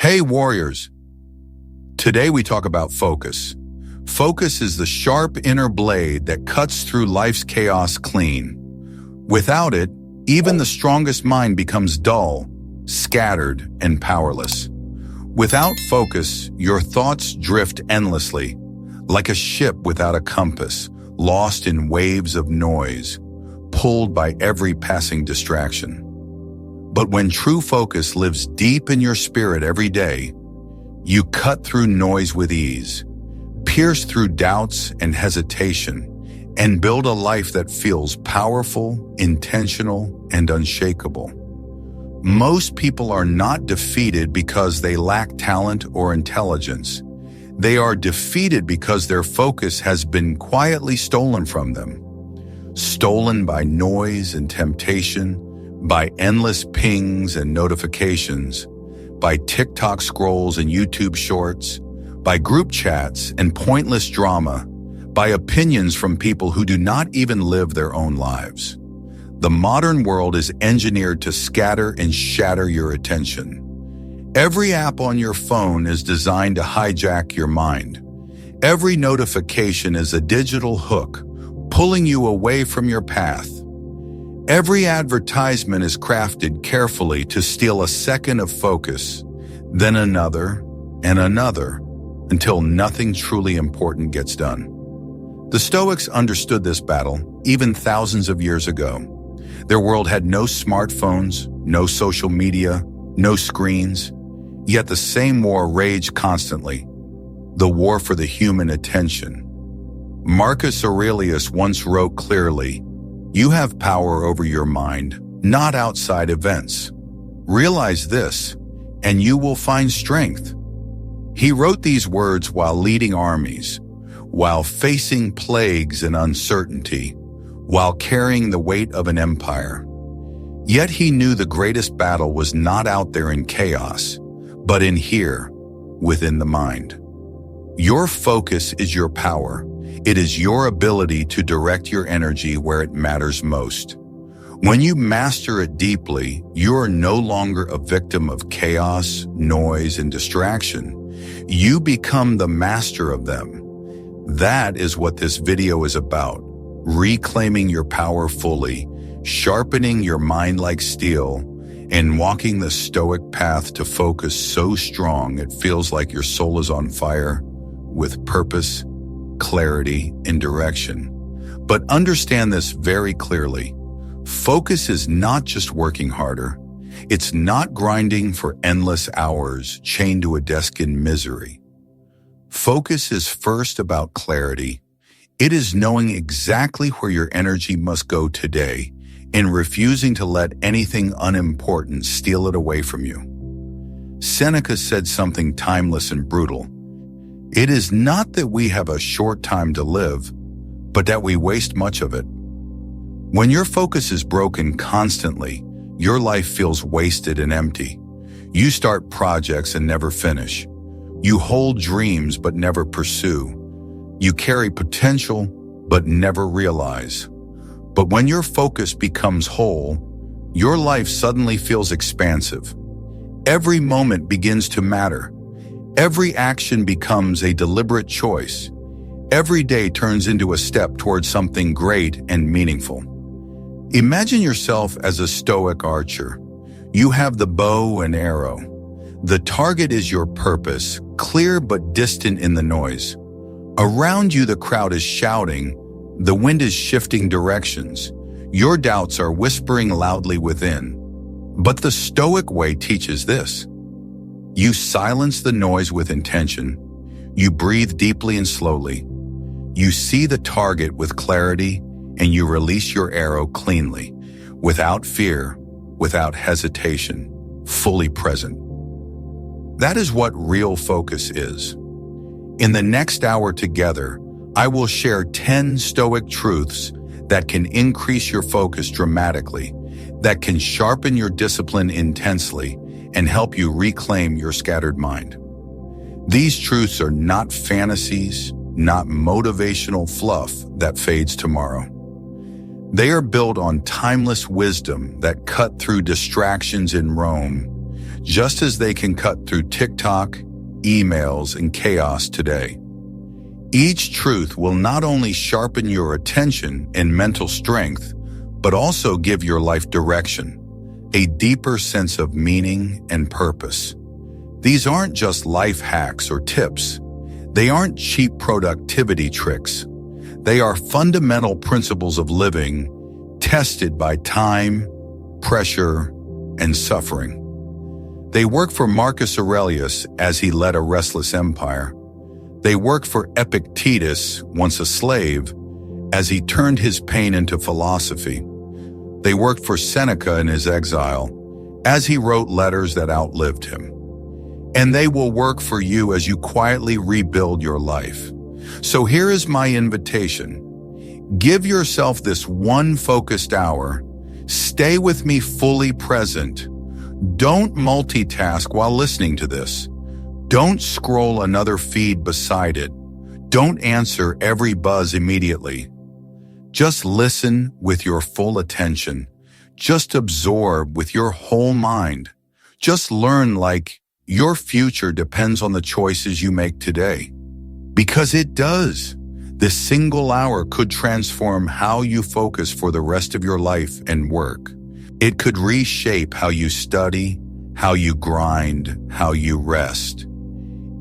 Hey warriors! Today we talk about focus. Focus is the sharp inner blade that cuts through life's chaos clean. Without it, even the strongest mind becomes dull, scattered, and powerless. Without focus, your thoughts drift endlessly, like a ship without a compass, lost in waves of noise, pulled by every passing distraction. But when true focus lives deep in your spirit every day, you cut through noise with ease, pierce through doubts and hesitation, and build a life that feels powerful, intentional, and unshakable. Most people are not defeated because they lack talent or intelligence. They are defeated because their focus has been quietly stolen from them. Stolen by noise and temptation, by endless pings and notifications, by TikTok scrolls and YouTube shorts, by group chats and pointless drama, by opinions from people who do not even live their own lives. The modern world is engineered to scatter and shatter your attention. Every app on your phone is designed to hijack your mind. Every notification is a digital hook, pulling you away from your path. Every advertisement is crafted carefully to steal a second of focus, then another and another, until nothing truly important gets done. The Stoics understood this battle even thousands of years ago. Their world had no smartphones, no social media, no screens, yet the same war raged constantly, the war for the human attention. Marcus Aurelius once wrote clearly, "You have power over your mind, not outside events. Realize this, and you will find strength." He wrote these words while leading armies, while facing plagues and uncertainty, while carrying the weight of an empire. Yet he knew the greatest battle was not out there in chaos, but in here, within the mind. Your focus is your power. It is your ability to direct your energy where it matters most. When you master it deeply, you are no longer a victim of chaos, noise, and distraction. You become the master of them. That is what this video is about. Reclaiming your power fully, sharpening your mind like steel, and walking the Stoic path to focus so strong it feels like your soul is on fire with purpose, clarity, and direction. But understand this very clearly. Focus is not just working harder. It's not grinding for endless hours, chained to a desk in misery. Focus is first about clarity. It is knowing exactly where your energy must go today and refusing to let anything unimportant steal it away from you. Seneca said something timeless and brutal. It is not that we have a short time to live, but that we waste much of it. When your focus is broken constantly, your life feels wasted and empty. You start projects and never finish. You hold dreams but never pursue. You carry potential but never realize. But when your focus becomes whole, your life suddenly feels expansive. Every moment begins to matter. Every action becomes a deliberate choice. Every day turns into a step towards something great and meaningful. Imagine yourself as a Stoic archer. You have the bow and arrow. The target is your purpose, clear but distant in the noise. Around you, the crowd is shouting. The wind is shifting directions. Your doubts are whispering loudly within. But the Stoic way teaches this. You silence the noise with intention. You breathe deeply and slowly. You see the target with clarity, and you release your arrow cleanly, without fear, without hesitation, fully present. That is what real focus is. In the next hour together, I will share 10 Stoic truths that can increase your focus dramatically, that can sharpen your discipline intensely, and help you reclaim your scattered mind. These truths are not fantasies, not motivational fluff that fades tomorrow. They are built on timeless wisdom that cut through distractions in Rome, just as they can cut through TikTok, emails, and chaos today. Each truth will not only sharpen your attention and mental strength, but also give your life direction, a deeper sense of meaning and purpose. These aren't just life hacks or tips. They aren't cheap productivity tricks. They are fundamental principles of living, tested by time, pressure, and suffering. They work for Marcus Aurelius as he led a restless empire. They work for Epictetus, once a slave, as he turned his pain into philosophy. They worked for Seneca in his exile, as he wrote letters that outlived him. And they will work for you as you quietly rebuild your life. So here is my invitation. Give yourself this one focused hour. Stay with me fully present. Don't multitask while listening to this. Don't scroll another feed beside it. Don't answer every buzz immediately. Just listen with your full attention. Just absorb with your whole mind. Just learn like your future depends on the choices you make today. Because it does. This single hour could transform how you focus for the rest of your life and work. It could reshape how you study, how you grind, how you rest.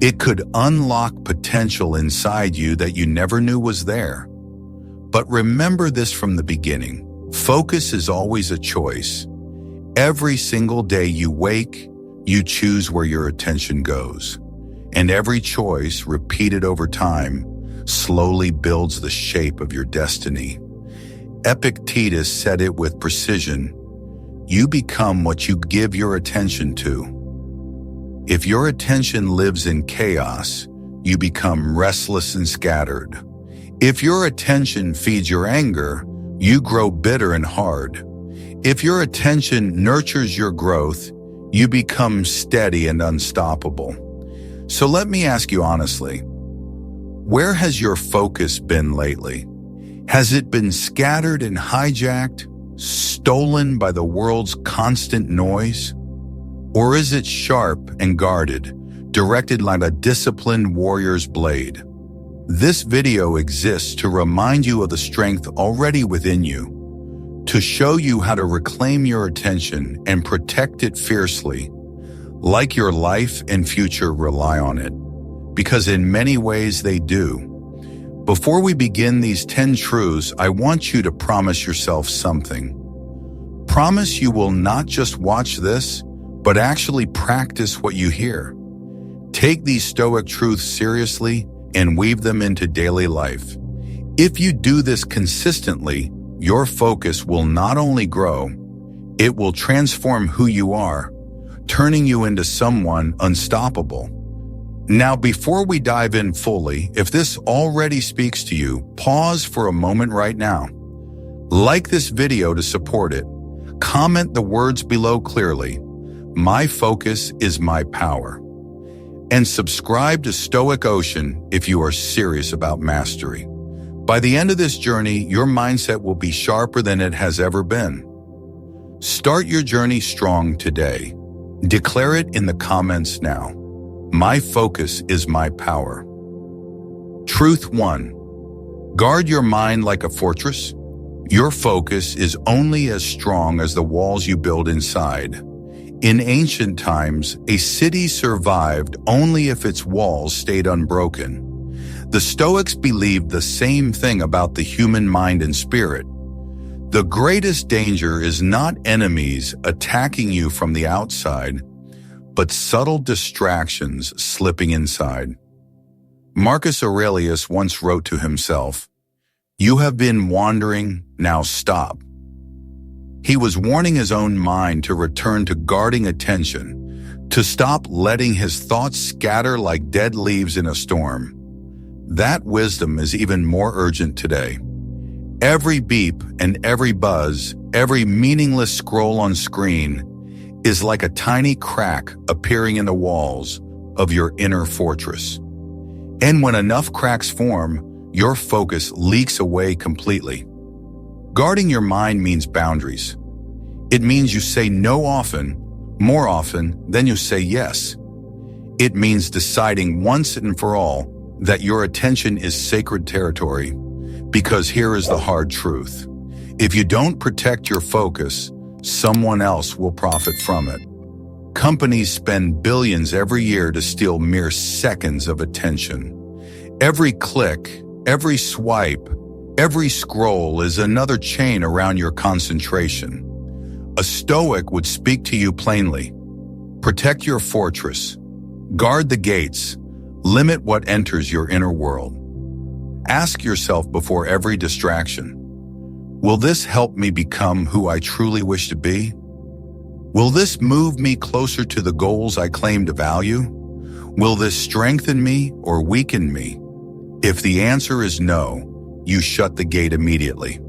It could unlock potential inside you that you never knew was there. But remember this from the beginning. Focus is always a choice. Every single day you wake, you choose where your attention goes. And every choice, repeated over time, slowly builds the shape of your destiny. Epictetus said it with precision. You become what you give your attention to. If your attention lives in chaos, you become restless and scattered. If your attention feeds your anger, you grow bitter and hard. If your attention nurtures your growth, you become steady and unstoppable. So let me ask you honestly, where has your focus been lately? Has it been scattered and hijacked, stolen by the world's constant noise? Or is it sharp and guarded, directed like a disciplined warrior's blade? This video exists to remind you of the strength already within you, to show you how to reclaim your attention and protect it fiercely, like your life and future rely on it, because in many ways they do. Before we begin these 10 truths, I want you to promise yourself something. Promise you will not just watch this, but actually practice what you hear. Take these Stoic truths seriously and weave them into daily life. If you do this consistently, your focus will not only grow, it will transform who you are, turning you into someone unstoppable. Now, before we dive in fully, if this already speaks to you, pause for a moment right now. Like this video to support it. Comment the words below clearly. My focus is my power. And subscribe to Stoic Ocean if you are serious about mastery. By the end of this journey, your mindset will be sharper than it has ever been. Start your journey strong today. Declare it in the comments now. My focus is my power. Truth 1. Guard your mind like a fortress. Your focus is only as strong as the walls you build inside. In ancient times, a city survived only if its walls stayed unbroken. The Stoics believed the same thing about the human mind and spirit. The greatest danger is not enemies attacking you from the outside, but subtle distractions slipping inside. Marcus Aurelius once wrote to himself, "You have been wandering, now stop." He was warning his own mind to return to guarding attention, to stop letting his thoughts scatter like dead leaves in a storm. That wisdom is even more urgent today. Every beep and every buzz, every meaningless scroll on screen is like a tiny crack appearing in the walls of your inner fortress. And when enough cracks form, your focus leaks away completely. Guarding your mind means boundaries. It means you say no often, More often, then you say yes. It means deciding once and for all that your attention is sacred territory, because here is the hard truth. If you don't protect your focus, someone else will profit from it. Companies spend billions every year to steal mere seconds of attention. Every click, every swipe, every scroll is another chain around your concentration. A Stoic would speak to you plainly. Protect your fortress. Guard the gates. Limit what enters your inner world. Ask yourself before every distraction, will this help me become who I truly wish to be? Will this move me closer to the goals I claim to value? Will this strengthen me or weaken me? If the answer is no, you shut the gate immediately.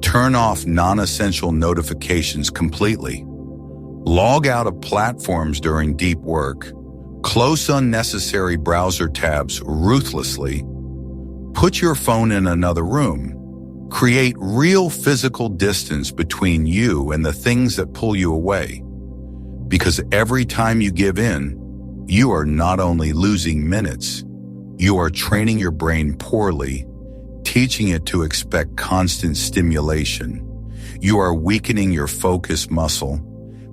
Turn off non-essential notifications completely. Log out of platforms during deep work. Close unnecessary browser tabs ruthlessly. Put your phone in another room. Create real physical distance between you and the things that pull you away. Because every time you give in, you are not only losing minutes, you are training your brain poorly, teaching it to expect constant stimulation. You are weakening your focus muscle,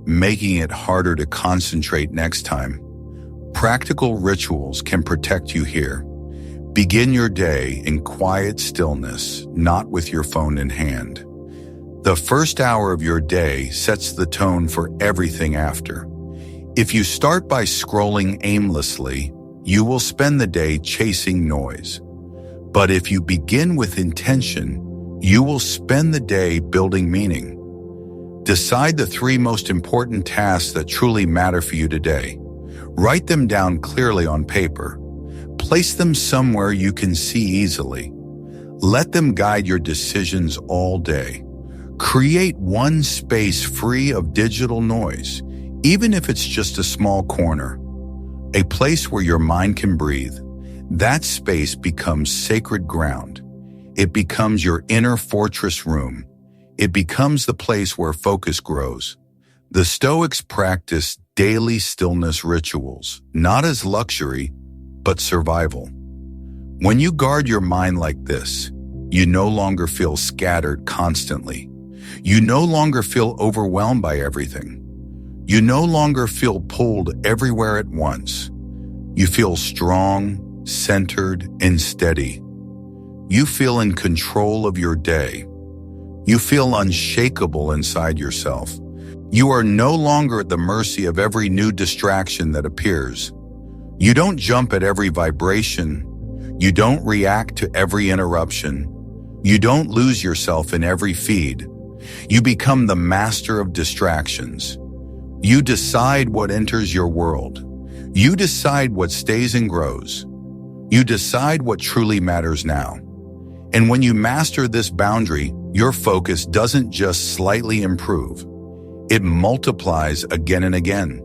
making it harder to concentrate next time. Practical rituals can protect you here. Begin your day in quiet stillness, not with your phone in hand. The first hour of your day sets the tone for everything after. If you start by scrolling aimlessly, you will spend the day chasing noise. But if you begin with intention, you will spend the day building meaning. Decide the 3 most important tasks that truly matter for you today. Write them down clearly on paper. Place them somewhere you can see easily. Let them guide your decisions all day. Create one space free of digital noise, even if it's just a small corner. A place where your mind can breathe. That space becomes sacred ground. It becomes your inner fortress room. It becomes the place where focus grows. The Stoics practiced daily stillness rituals, not as luxury, but survival. When you guard your mind like this, you no longer feel scattered constantly. You no longer feel overwhelmed by everything. You no longer feel pulled everywhere at once. You feel strong, centered, and steady. You feel in control of your day. You feel unshakable inside yourself. You are no longer at the mercy of every new distraction that appears. You don't jump at every vibration. You don't react to every interruption. You don't lose yourself in every feed. You become the master of distractions. You decide what enters your world. You decide what stays and grows. You decide what truly matters now. And when you master this boundary, your focus doesn't just slightly improve. It multiplies again and again.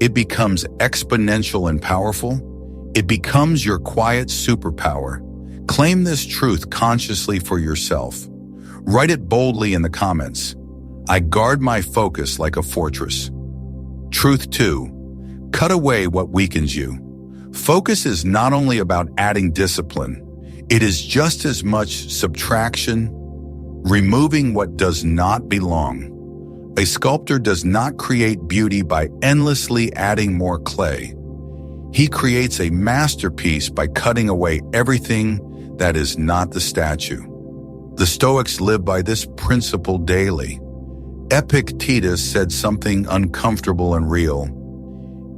It becomes exponential and powerful. It becomes your quiet superpower. Claim this truth consciously for yourself. Write it boldly in the comments. I guard my focus like a fortress. Truth 2. Cut away what weakens you. Focus is not only about adding discipline. It is just as much subtraction, removing what does not belong. A sculptor does not create beauty by endlessly adding more clay. He creates a masterpiece by cutting away everything that is not the statue. The Stoics live by this principle daily. Epictetus said something uncomfortable and real.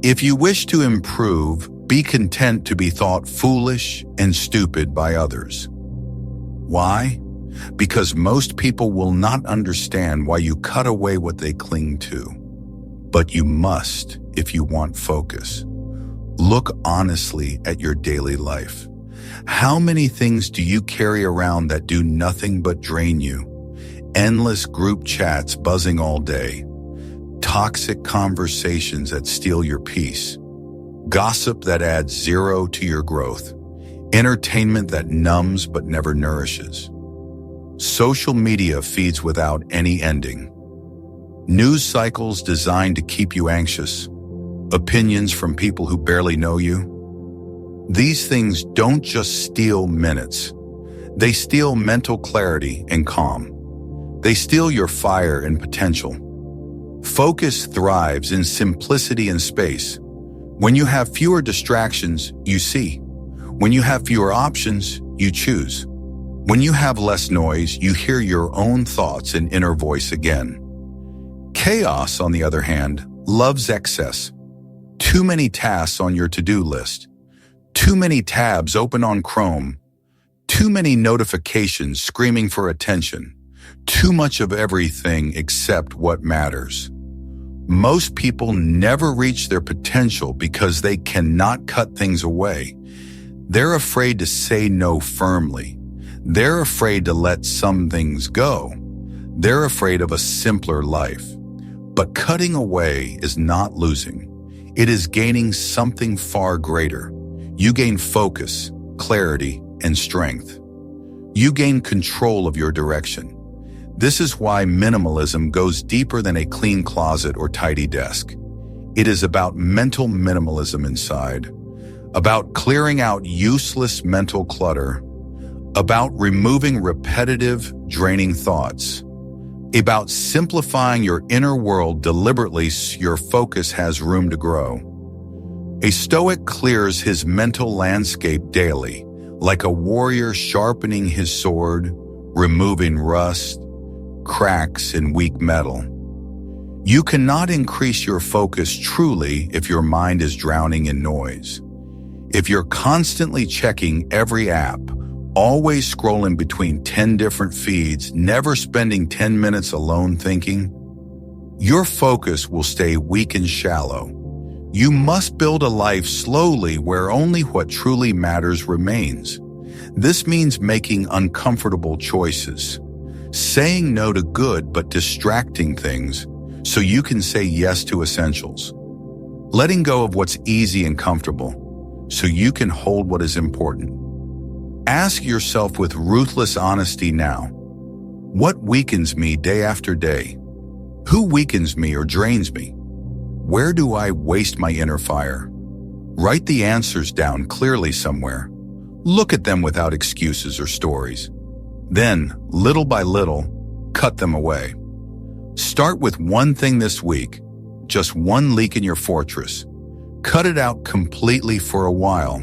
If you wish to improve, be content to be thought foolish and stupid by others. Why? Because most people will not understand why you cut away what they cling to. But you must if you want focus. Look honestly at your daily life. How many things do you carry around that do nothing but drain you? Endless group chats buzzing all day. Toxic conversations that steal your peace. Gossip that adds 0 to your growth. Entertainment that numbs but never nourishes. Social media feeds without any ending. news cycles designed to keep you anxious, opinions from people who barely know you. These things don't just steal minutes. They steal mental clarity and calm. They steal your fire and potential. Focus thrives in simplicity and space. When you have fewer distractions, you see. When you have fewer options, you choose. When you have less noise, you hear your own thoughts and inner voice again. Chaos, on the other hand, loves excess. Too many tasks on your to-do list. Too many tabs open on Chrome. Too many notifications screaming for attention. Too much of everything except what matters. Most people never reach their potential because they cannot cut things away. They're afraid to say no firmly. They're afraid to let some things go. They're afraid of a simpler life. But cutting away is not losing. It is gaining something far greater. You gain focus, clarity, and strength. You gain control of your direction. This is why minimalism goes deeper than a clean closet or tidy desk. It is about mental minimalism inside, about clearing out useless mental clutter, about removing repetitive, draining thoughts, about simplifying your inner world deliberately so your focus has room to grow. A Stoic clears his mental landscape daily, like a warrior sharpening his sword, removing rust, cracks, and weak metal. You cannot increase your focus truly if your mind is drowning in noise. If you're constantly checking every app, always scrolling between 10 different feeds, never spending 10 minutes alone thinking, your focus will stay weak and shallow. You must build a life slowly where only what truly matters remains. This means making uncomfortable choices, saying no to good but distracting things so you can say yes to essentials, letting go of what's easy and comfortable so you can hold what is important. Ask yourself with ruthless honesty now, what weakens me day after day? Who weakens me or drains me? Where do I waste my inner fire? Write the answers down clearly somewhere. Look at them without excuses or stories. Then, little by little, cut them away. Start with one thing this week, just one leak in your fortress. Cut it out completely for a while.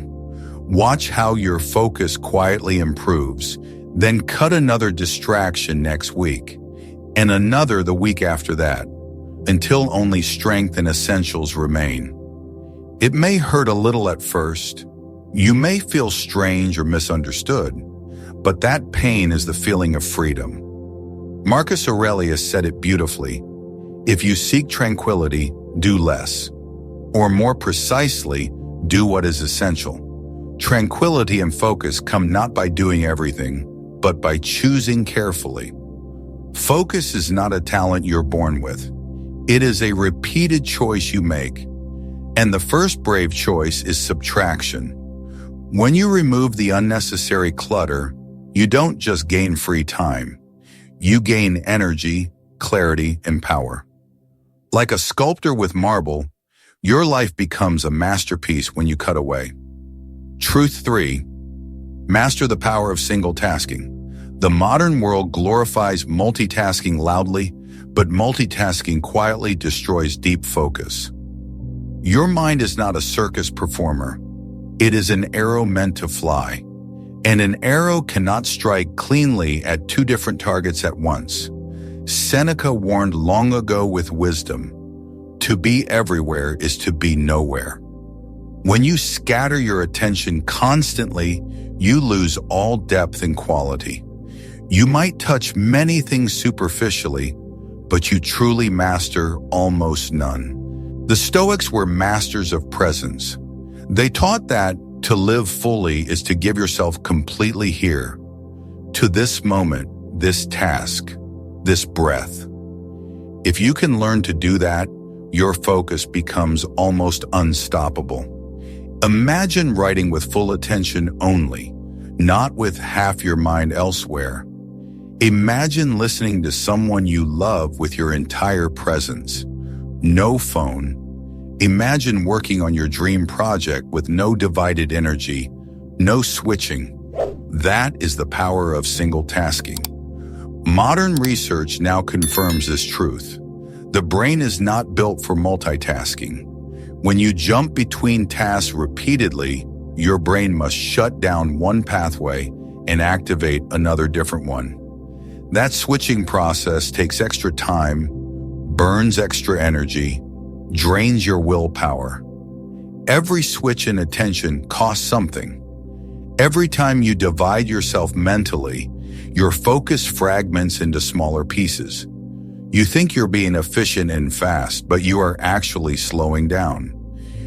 Watch how your focus quietly improves. Then cut another distraction next week, and another the week after that, until only strength and essentials remain. It may hurt a little at first. You may feel strange or misunderstood, but that pain is the feeling of freedom. Marcus Aurelius said it beautifully. If you seek tranquility, do less. Or more precisely, do what is essential. Tranquility and focus come not by doing everything, but by choosing carefully. Focus is not a talent you're born with. It is a repeated choice you make. And the first brave choice is subtraction. When you remove the unnecessary clutter, you don't just gain free time. You gain energy, clarity, and power. Like a sculptor with marble, your life becomes a masterpiece when you cut away. Truth 3. Master the power of single tasking. The modern world glorifies multitasking loudly, but multitasking quietly destroys deep focus. Your mind is not a circus performer. It is an arrow meant to fly. And an arrow cannot strike cleanly at two different targets at once. Seneca warned long ago with wisdom, to be everywhere is to be nowhere. When you scatter your attention constantly, you lose all depth and quality. You might touch many things superficially, but you truly master almost none. The Stoics were masters of presence. They taught that to live fully is to give yourself completely here, to this moment, this task, this breath. If you can learn to do that, your focus becomes almost unstoppable. Imagine writing with full attention only, not with half your mind elsewhere. Imagine listening to someone you love with your entire presence. No phone. Imagine working on your dream project with no divided energy, no switching. That is the power of single tasking. Modern research now confirms this truth. The brain is not built for multitasking. When you jump between tasks repeatedly, your brain must shut down one pathway and activate another different one. That switching process takes extra time, burns extra energy, drains your willpower. Every switch in attention costs something. Every time you divide yourself mentally, your focus fragments into smaller pieces. You think you're being efficient and fast, but you are actually slowing down.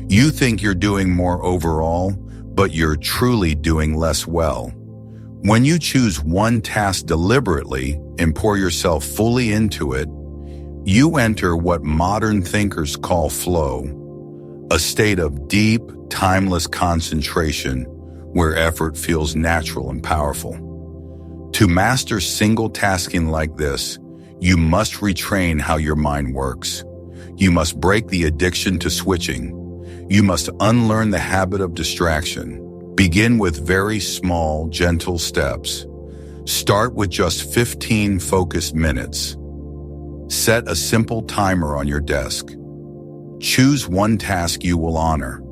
You think you're doing more overall, but you're truly doing less well. When you choose one task deliberately and pour yourself fully into it, you enter what modern thinkers call flow, a state of deep, timeless concentration where effort feels natural and powerful. To master single tasking like this, you must retrain how your mind works. You must break the addiction to switching. You must unlearn the habit of distraction. Begin with very small, gentle steps. Start with just 15 focused minutes. Set a simple timer on your desk. Choose one task you will honor.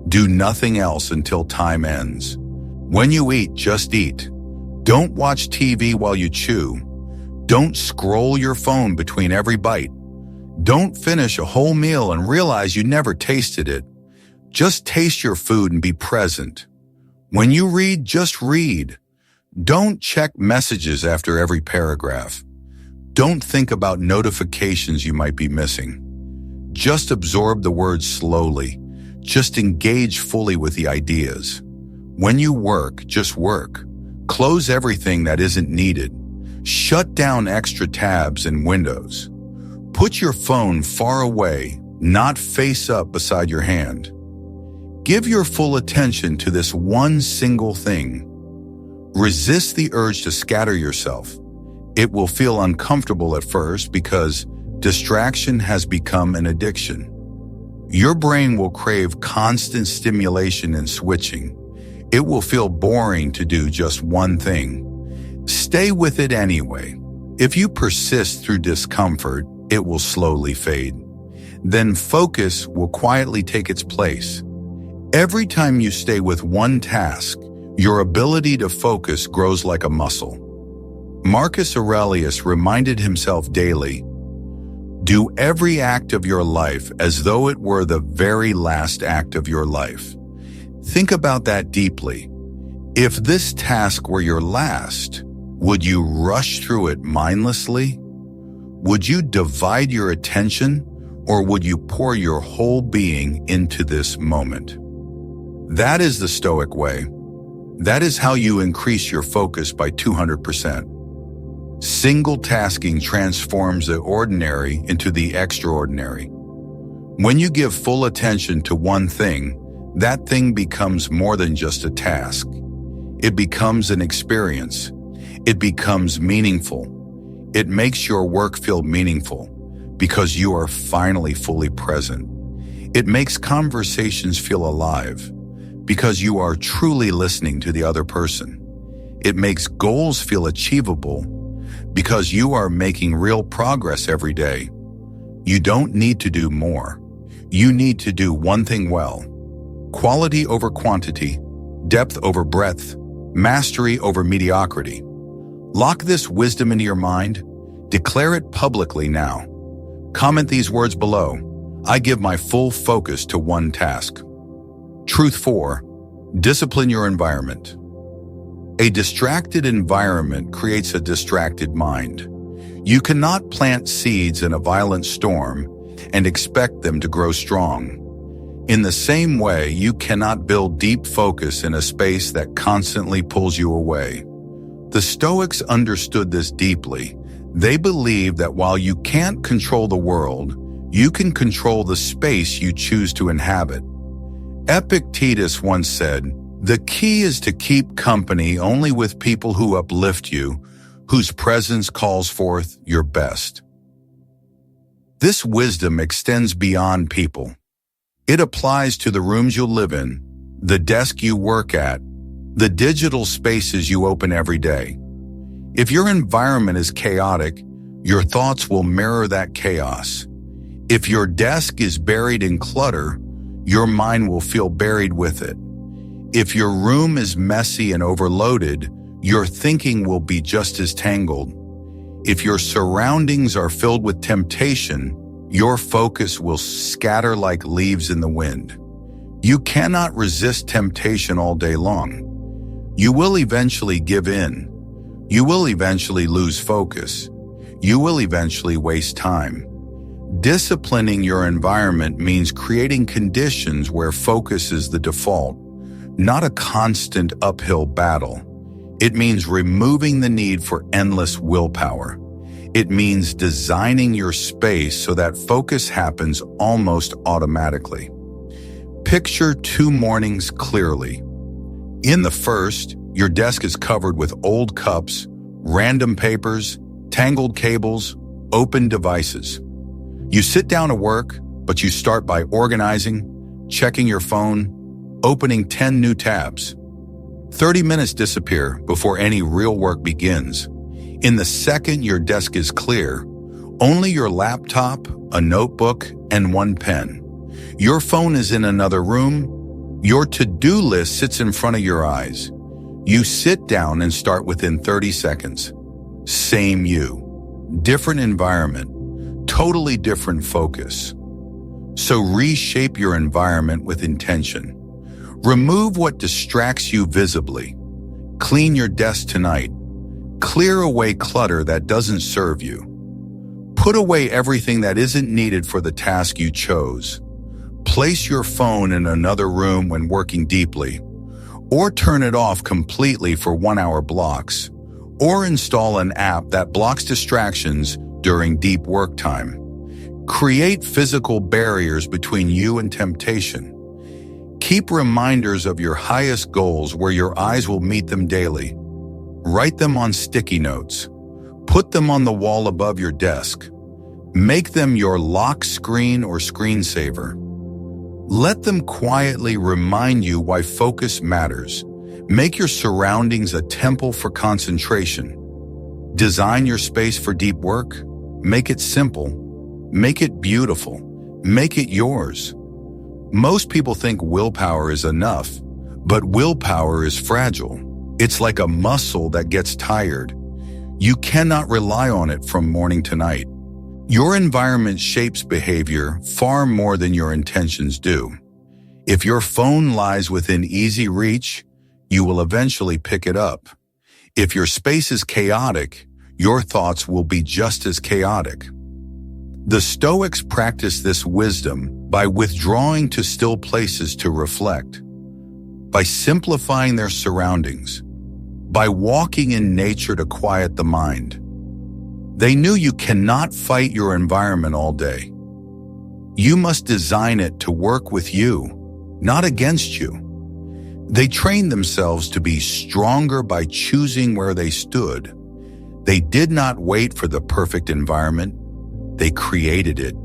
Do nothing else until time ends. When you eat, just eat. Don't watch TV while you chew. Don't scroll your phone between every bite. Don't finish a whole meal and realize you never tasted it. Just taste your food and be present. When you read, just read. Don't check messages after every paragraph. Don't think about notifications you might be missing. Just absorb the words slowly. Just engage fully with the ideas. When you work, just work. Close everything that isn't needed. Shut down extra tabs and windows. Put your phone far away, not face up beside your hand. Give your full attention to this one single thing. Resist the urge to scatter yourself. It will feel uncomfortable at first because distraction has become an addiction. Your brain will crave constant stimulation and switching. It will feel boring to do just one thing. Stay with it anyway. If you persist through discomfort, it will slowly fade. Then focus will quietly take its place. Every time you stay with one task, your ability to focus grows like a muscle. Marcus Aurelius reminded himself daily, do every act of your life as though it were the very last act of your life. Think about that deeply. If this task were your last, would you rush through it mindlessly? Would you divide your attention, or would you pour your whole being into this moment? That is the Stoic way. That is how you increase your focus by 200%. Single tasking transforms the ordinary into the extraordinary. When you give full attention to one thing, that thing becomes more than just a task. It becomes an experience. It becomes meaningful. It makes your work feel meaningful because you are finally fully present. It makes conversations feel alive because you are truly listening to the other person. It makes goals feel achievable because you are making real progress every day. You don't need to do more. You need to do one thing well. Quality over quantity, depth over breadth, mastery over mediocrity. Lock this wisdom into your mind. Declare it publicly now. Comment these words below. I give my full focus to one task. Truth 4. Discipline your environment. A distracted environment creates a distracted mind. You cannot plant seeds in a violent storm and expect them to grow strong. In the same way, you cannot build deep focus in a space that constantly pulls you away. The Stoics understood this deeply. They believed that while you can't control the world, you can control the space you choose to inhabit. Epictetus once said, "The key is to keep company only with people who uplift you, whose presence calls forth your best. This wisdom extends beyond people. It applies to the rooms you live in, the desk you work at, the digital spaces you open every day. If your environment is chaotic, your thoughts will mirror that chaos. If your desk is buried in clutter, your mind will feel buried with it. If your room is messy and overloaded, your thinking will be just as tangled. If your surroundings are filled with temptation, your focus will scatter like leaves in the wind. You cannot resist temptation all day long. You will eventually give in. You will eventually lose focus. You will eventually waste time. Disciplining your environment means creating conditions where focus is the default, not a constant uphill battle. It means removing the need for endless willpower. It means designing your space so that focus happens almost automatically. Picture 2 mornings clearly. In the first, your desk is covered with old cups, random papers, tangled cables, open devices. You sit down to work, but you start by organizing, checking your phone, opening 10 new tabs. 30 minutes disappear before any real work begins. In the second your desk is clear, only your laptop, a notebook, and 1 pen. Your phone is in another room. Your to-do list sits in front of your eyes. You sit down and start within 30 seconds. Same you. Different environment. Totally different focus. So reshape your environment with intention. Remove what distracts you visibly. Clean your desk tonight. Clear away clutter that doesn't serve you. Put away everything that isn't needed for the task you chose. Place your phone in another room when working deeply, or turn it off completely for 1-hour blocks, or install an app that blocks distractions during deep work time. Create physical barriers between you and temptation. Keep reminders of your highest goals where your eyes will meet them daily. Write them on sticky notes. Put them on the wall above your desk. Make them your lock screen or screensaver. Let them quietly remind you why focus matters. Make your surroundings a temple for concentration. Design your space for deep work. Make it simple. Make it beautiful. Make it yours. Most people think willpower is enough, but willpower is fragile. It's like a muscle that gets tired. You cannot rely on it from morning to night. Your environment shapes behavior far more than your intentions do. If your phone lies within easy reach, you will eventually pick it up. If your space is chaotic, your thoughts will be just as chaotic. The Stoics practiced this wisdom by withdrawing to still places to reflect, by simplifying their surroundings, by walking in nature to quiet the mind. They knew you cannot fight your environment all day. You must design it to work with you, not against you. They trained themselves to be stronger by choosing where they stood. They did not wait for the perfect environment. They created it.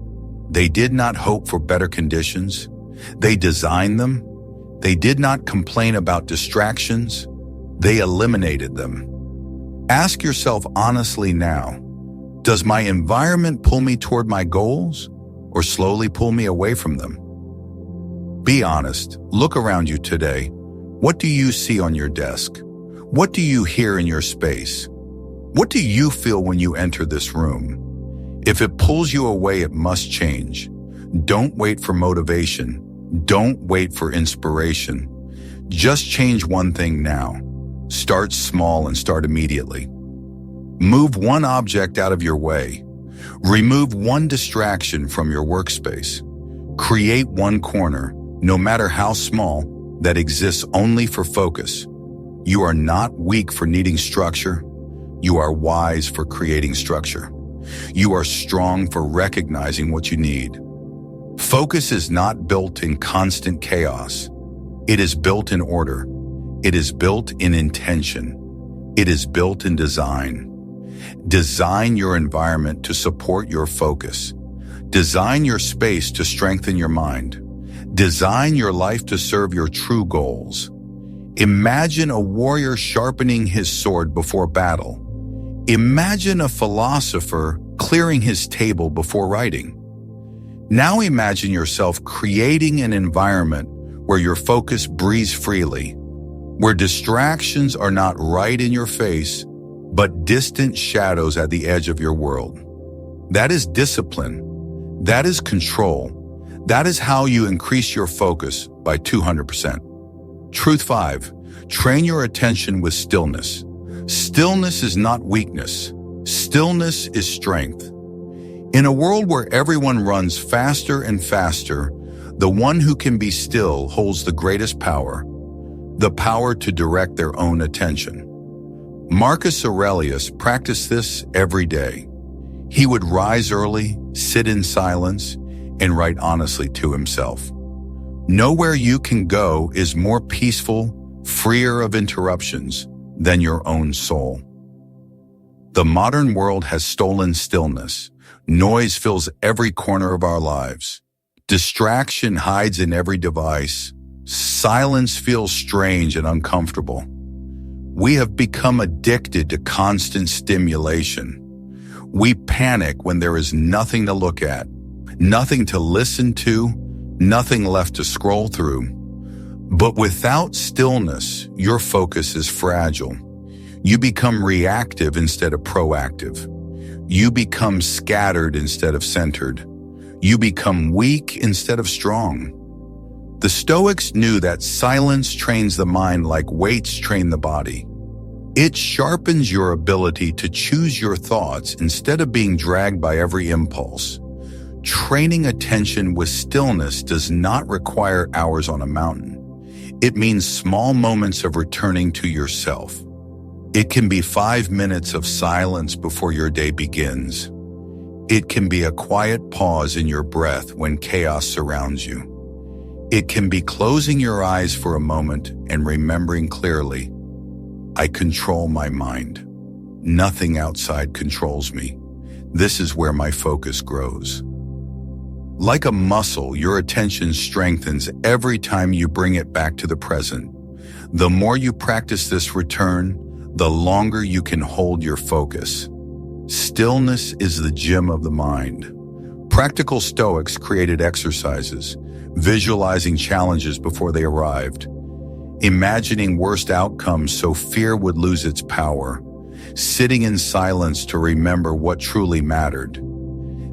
They did not hope for better conditions. They designed them. They did not complain about distractions. They eliminated them. Ask yourself honestly now, does my environment pull me toward my goals or slowly pull me away from them? Be honest. Look around you today. What do you see on your desk? What do you hear in your space? What do you feel when you enter this room? If it pulls you away, it must change. Don't wait for motivation. Don't wait for inspiration. Just change one thing now. Start small and start immediately. Move one object out of your way. Remove one distraction from your workspace. Create one corner, no matter how small, that exists only for focus. You are not weak for needing structure. You are wise for creating structure. You are strong for recognizing what you need. Focus is not built in constant chaos. It is built in order. It is built in intention. It is built in design. Design your environment to support your focus. Design your space to strengthen your mind. Design your life to serve your true goals. Imagine a warrior sharpening his sword before battle. Imagine a philosopher clearing his table before writing. Now imagine yourself creating an environment where your focus breathes freely, where distractions are not right in your face, but distant shadows at the edge of your world. That is discipline. That is control. That is how you increase your focus by 200%. Truth 5. Train your attention with stillness. Stillness is not weakness. Stillness is strength. In a world where everyone runs faster and faster, the one who can be still holds the greatest power, the power to direct their own attention. Marcus Aurelius practiced this every day. He would rise early, sit in silence, and write honestly to himself. Nowhere you can go is more peaceful, freer of interruptions than your own soul. The modern world has stolen stillness. Noise fills every corner of our lives. Distraction hides in every device. Silence feels strange and uncomfortable. We have become addicted to constant stimulation. We panic when there is nothing to look at, nothing to listen to, nothing left to scroll through. But without stillness, your focus is fragile. You become reactive instead of proactive. You become scattered instead of centered. You become weak instead of strong. The Stoics knew that silence trains the mind like weights train the body. It sharpens your ability to choose your thoughts instead of being dragged by every impulse. Training attention with stillness does not require hours on a mountain. It means small moments of returning to yourself. It can be 5 minutes of silence before your day begins. It can be a quiet pause in your breath when chaos surrounds you. It can be closing your eyes for a moment and remembering clearly, I control my mind. Nothing outside controls me. This is where my focus grows. Like a muscle, your attention strengthens every time you bring it back to the present. The more you practice this return, the longer you can hold your focus. Stillness is the gym of the mind. Practical Stoics created exercises, visualizing challenges before they arrived, imagining worst outcomes so fear would lose its power, sitting in silence to remember what truly mattered.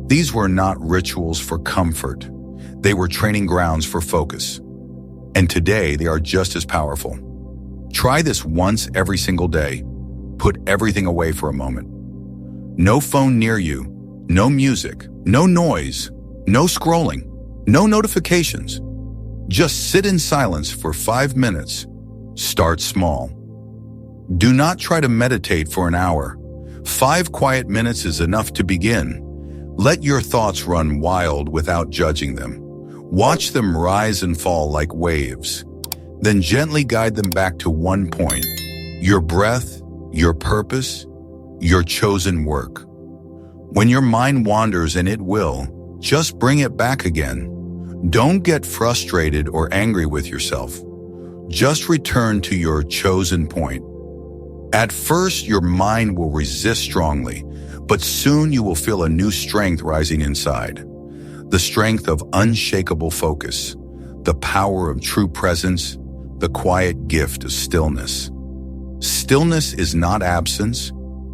These were not rituals for comfort. They were training grounds for focus. And today, they are just as powerful. Try this once every single day. Put everything away for a moment. No phone near you, no music, no noise, no scrolling, no notifications. Just sit in silence for 5 minutes. Start small. Do not try to meditate for an hour. 5 quiet minutes is enough to begin. Let your thoughts run wild without judging them. Watch them rise and fall like waves. Then gently guide them back to one point: your breath, your purpose, your chosen work. When your mind wanders, and it will, just bring it back again. Don't get frustrated or angry with yourself. Just return to your chosen point. At first, your mind will resist strongly, but soon you will feel a new strength rising inside. The strength of unshakable focus, the power of true presence, the quiet gift of stillness. Stillness is not absence,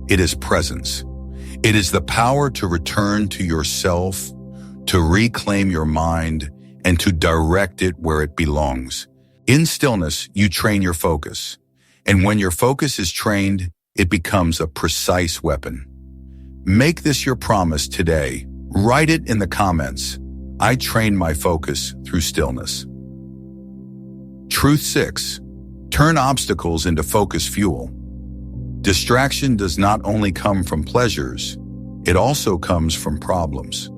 it is presence. It is the power to return to yourself, to reclaim your mind, and to direct it where it belongs. In stillness, you train your focus. And when your focus is trained, it becomes a precise weapon. Make this your promise today. Write it in the comments. I train my focus through stillness. Truth 6. Turn obstacles into focus fuel. Distraction does not only come from pleasures, it also comes from problems.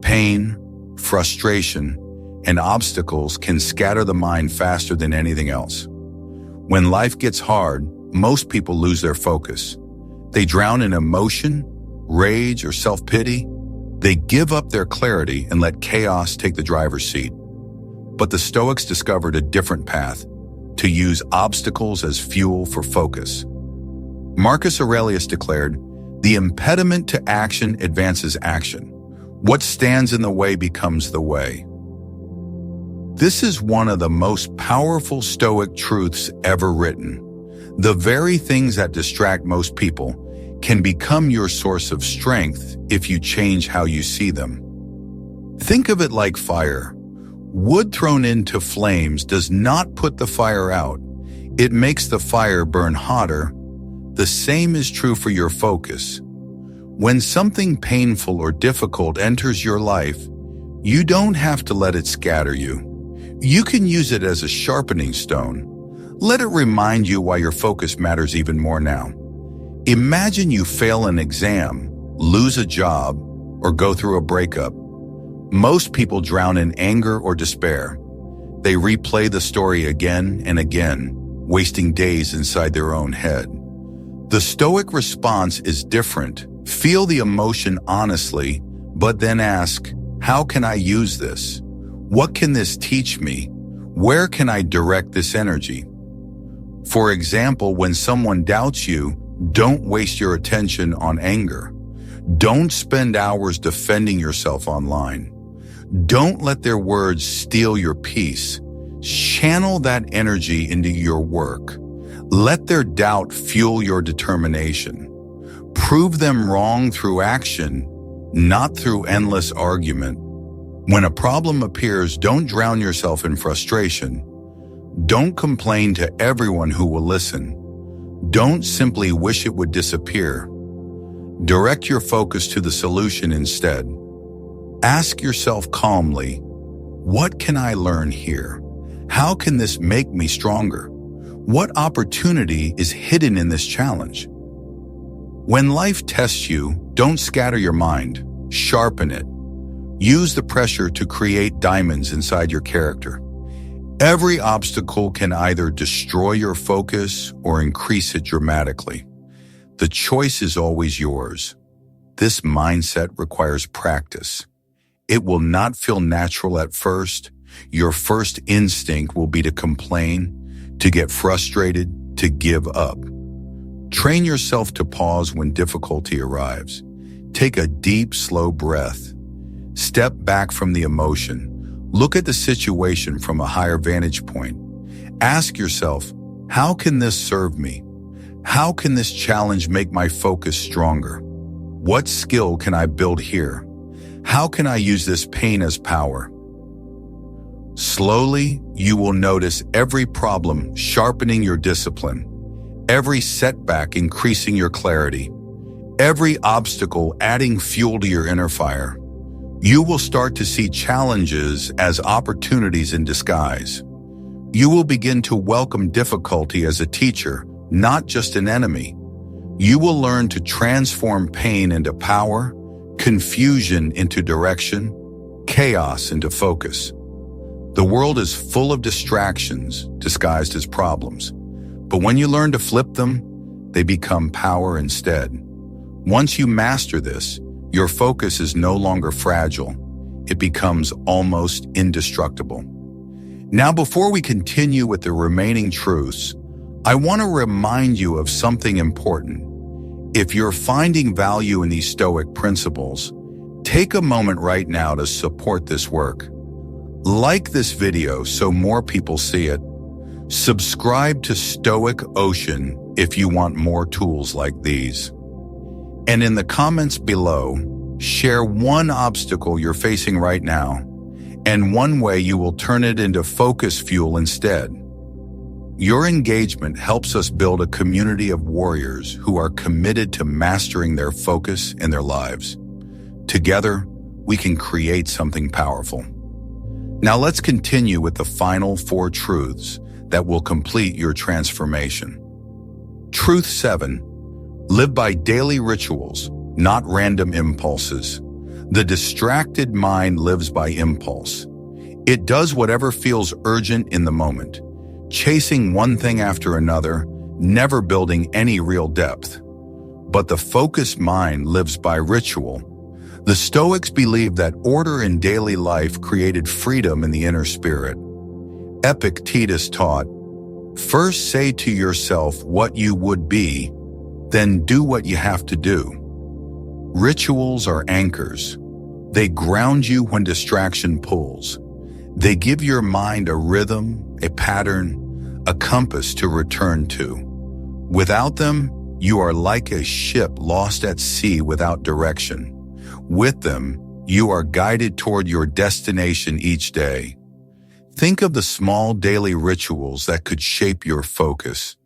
Pain, frustration, and obstacles can scatter the mind faster than anything else. When life gets hard, most people lose their focus. They drown in emotion, rage, or self-pity. They give up their clarity and let chaos take the driver's seat. But the Stoics discovered a different path: to use obstacles as fuel for focus. Marcus Aurelius declared, "The impediment to action advances action. What stands in the way becomes the way." This is one of the most powerful Stoic truths ever written. The very things that distract most people can become your source of strength if you change how you see them. Think of it like fire. Wood thrown into flames does not put the fire out. It makes the fire burn hotter. The same is true for your focus. When something painful or difficult enters your life, you don't have to let it scatter you. You can use it as a sharpening stone. Let it remind you why your focus matters even more now. Imagine you fail an exam, lose a job, or go through a breakup. Most people drown in anger or despair. They replay the story again and again, wasting days inside their own head. The Stoic response is different. Feel the emotion honestly, but then ask, how can I use this? What can this teach me? Where can I direct this energy? For example, when someone doubts you, don't waste your attention on anger. Don't spend hours defending yourself online. Don't let their words steal your peace. Channel that energy into your work. Let their doubt fuel your determination. Prove them wrong through action, not through endless argument. When a problem appears, don't drown yourself in frustration. Don't complain to everyone who will listen. Don't simply wish it would disappear. Direct your focus to the solution instead. Ask yourself calmly, what can I learn here? How can this make me stronger? What opportunity is hidden in this challenge? When life tests you, don't scatter your mind, sharpen it. Use the pressure to create diamonds inside your character. Every obstacle can either destroy your focus or increase it dramatically. The choice is always yours. This mindset requires practice. It will not feel natural at first. Your first instinct will be to complain, to get frustrated, to give up. Train yourself to pause when difficulty arrives. Take a deep, slow breath. Step back from the emotion. Look at the situation from a higher vantage point. Ask yourself, how can this serve me? How can this challenge make my focus stronger? What skill can I build here? How can I use this pain as power? Slowly, you will notice every problem sharpening your discipline, every setback increasing your clarity, every obstacle adding fuel to your inner fire. You will start to see challenges as opportunities in disguise. You will begin to welcome difficulty as a teacher, not just an enemy. You will learn to transform pain into power, confusion into direction, chaos into focus. The world is full of distractions disguised as problems. But when you learn to flip them, they become power instead. Once you master this, your focus is no longer fragile. It becomes almost indestructible. Now, before we continue with the remaining truths, I want to remind you of something important. If you're finding value in these Stoic principles, take a moment right now to support this work. Like this video so more people see it. Subscribe to Stoic Ocean if you want more tools like these. And in the comments below, share one obstacle you're facing right now and one way you will turn it into focus fuel instead. Your engagement helps us build a community of warriors who are committed to mastering their focus in their lives. Together, we can create something powerful. Now let's continue with the final 4 truths that will complete your transformation. Truth 7. Live by daily rituals, not random impulses. The distracted mind lives by impulse. It does whatever feels urgent in the moment, chasing one thing after another, never building any real depth. but the focused mind lives by ritual. The Stoics believed that order in daily life created freedom in the inner spirit. Epictetus taught, "First say to yourself what you would be, then do what you have to do." Rituals are anchors. They ground you when distraction pulls. They give your mind a rhythm, a pattern, a compass to return to. Without them, you are like a ship lost at sea without direction. With them, you are guided toward your destination each day. Think of the small daily rituals that could shape your focus.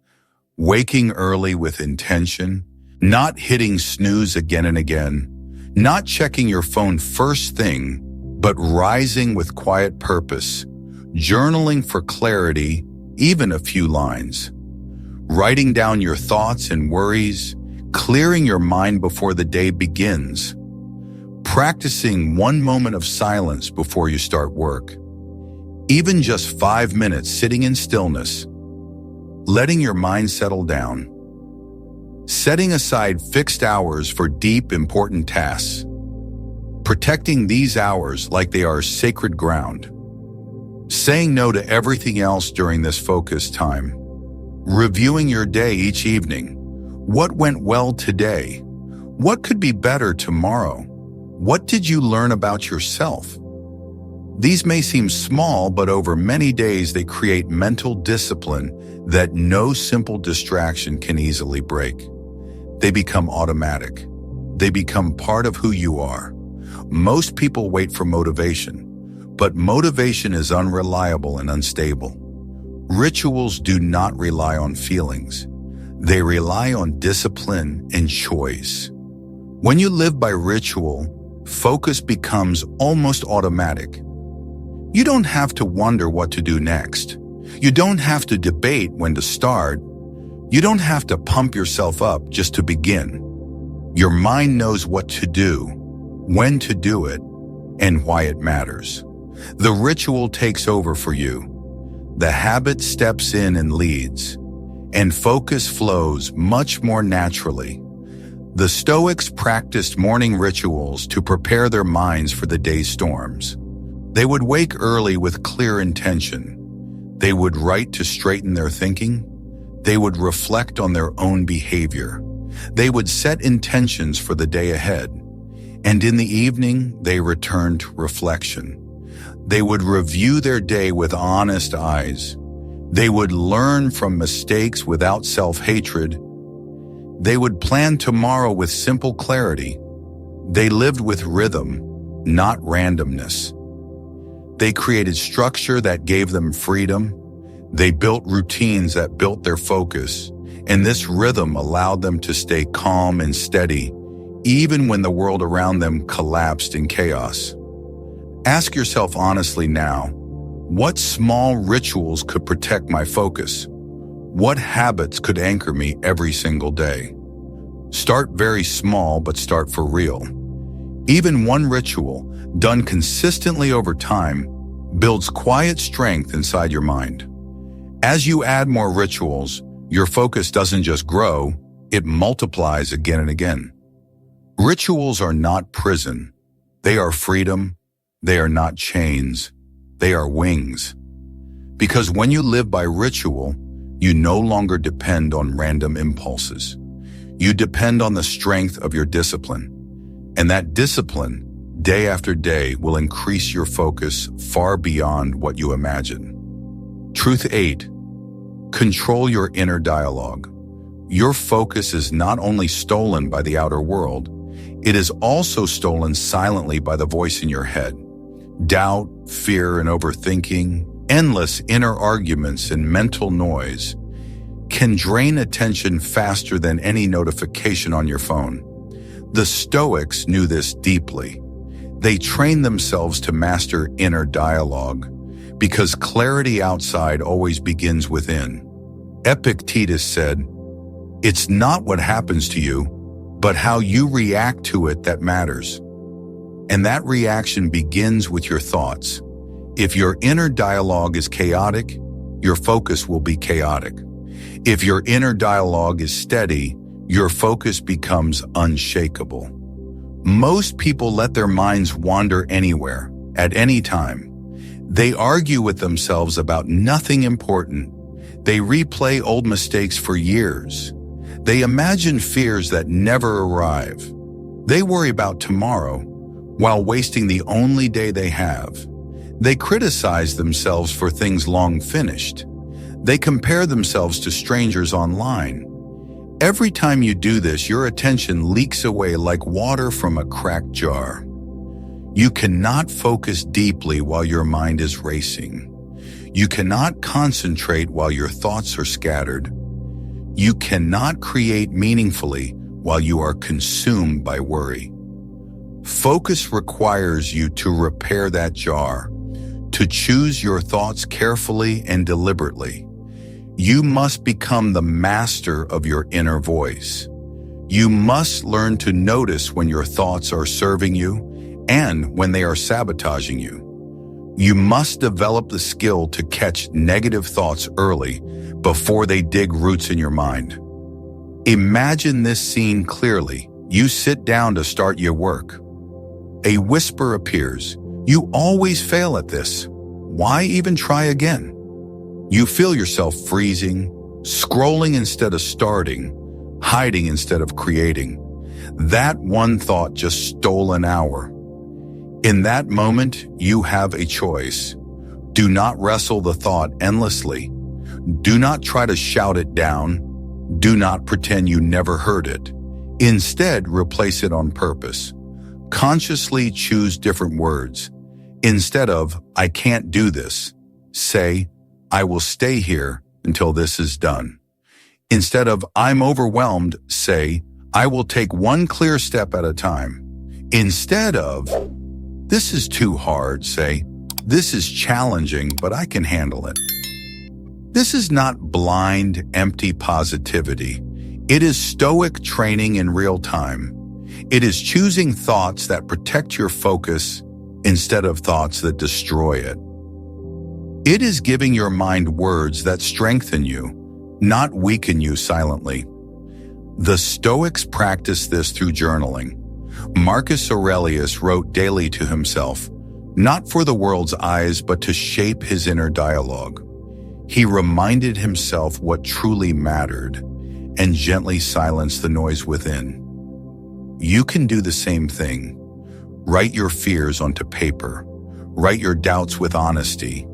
Waking early with intention, not hitting snooze again and again, not checking your phone first thing, but rising with quiet purpose, journaling for clarity, even a few lines, writing down your thoughts and worries, clearing your mind before the day begins, practicing 1 moment of silence before you start work, even just 5 minutes sitting in stillness, letting your mind settle down, setting aside fixed hours for deep, important tasks, protecting these hours like they are sacred ground, saying no to everything else during this focused time, reviewing your day each evening. What went well today? What could be better tomorrow? What did you learn about yourself? These may seem small, but over many days they create mental discipline that no simple distraction can easily break. They become automatic. They become part of who you are. Most people wait for motivation, but motivation is unreliable and unstable. Rituals do not rely on feelings. They rely on discipline and choice. When you live by ritual, focus becomes almost automatic. You don't have to wonder what to do next. You don't have to debate when to start. You don't have to pump yourself up just to begin. Your mind knows what to do, when to do it, and why it matters. The ritual takes over for you. The habit steps in and leads, and focus flows much more naturally. The Stoics practiced morning rituals to prepare their minds for the day's storms. They would wake early with clear intention. They would write to straighten their thinking. They would reflect on their own behavior. They would set intentions for the day ahead. And in the evening, they returned to reflection. They would review their day with honest eyes. They would learn from mistakes without self-hatred. They would plan tomorrow with simple clarity. They lived with rhythm, not randomness. They created structure that gave them freedom. They built routines that built their focus, and this rhythm allowed them to stay calm and steady, even when the world around them collapsed in chaos. Ask yourself honestly now, what small rituals could protect my focus? What habits could anchor me every single day? Start very small, but start for real. Even one ritual, done consistently over time, builds quiet strength inside your mind. As you add more rituals, your focus doesn't just grow, it multiplies again and again. Rituals are not prison. They are freedom. They are not chains. They are wings. Because when you live by ritual, you no longer depend on random impulses. You depend on the strength of your discipline. And that discipline, day after day, will increase your focus far beyond what you imagine. Truth 8. Control your inner dialogue. Your focus is not only stolen by the outer world, it is also stolen silently by the voice in your head. Doubt, fear, and overthinking, endless inner arguments and mental noise can drain attention faster than any notification on your phone. The Stoics knew this deeply. They trained themselves to master inner dialogue because clarity outside always begins within. Epictetus said, "It's not what happens to you, but how you react to it that matters." And that reaction begins with your thoughts. If your inner dialogue is chaotic, your focus will be chaotic. If your inner dialogue is steady, your focus becomes unshakable. Most people let their minds wander anywhere, at any time. They argue with themselves about nothing important. They replay old mistakes for years. They imagine fears that never arrive. They worry about tomorrow while wasting the only day they have. They criticize themselves for things long finished. They compare themselves to strangers online. Every time you do this, your attention leaks away like water from a cracked jar. You cannot focus deeply while your mind is racing. You cannot concentrate while your thoughts are scattered. You cannot create meaningfully while you are consumed by worry. Focus requires you to repair that jar, to choose your thoughts carefully and deliberately. You must become the master of your inner voice. You must learn to notice when your thoughts are serving you and when they are sabotaging you. You must develop the skill to catch negative thoughts early before they dig roots in your mind. Imagine this scene clearly. You sit down to start your work. A whisper appears. You always fail at this. Why even try again? You feel yourself freezing, scrolling instead of starting, hiding instead of creating. That one thought just stole an hour. In that moment, you have a choice. Do not wrestle the thought endlessly. Do not try to shout it down. Do not pretend you never heard it. Instead, replace it on purpose. Consciously choose different words. Instead of, I can't do this, say, I will stay here until this is done. Instead of, I'm overwhelmed, say, I will take one clear step at a time. Instead of, this is too hard, say, this is challenging, but I can handle it. This is not blind, empty positivity. It is Stoic training in real time. It is choosing thoughts that protect your focus instead of thoughts that destroy it. It is giving your mind words that strengthen you, not weaken you silently. The Stoics practiced this through journaling. Marcus Aurelius wrote daily to himself, not for the world's eyes, but to shape his inner dialogue. He reminded himself what truly mattered and gently silenced the noise within. You can do the same thing. Write your fears onto paper. Write your doubts with honesty.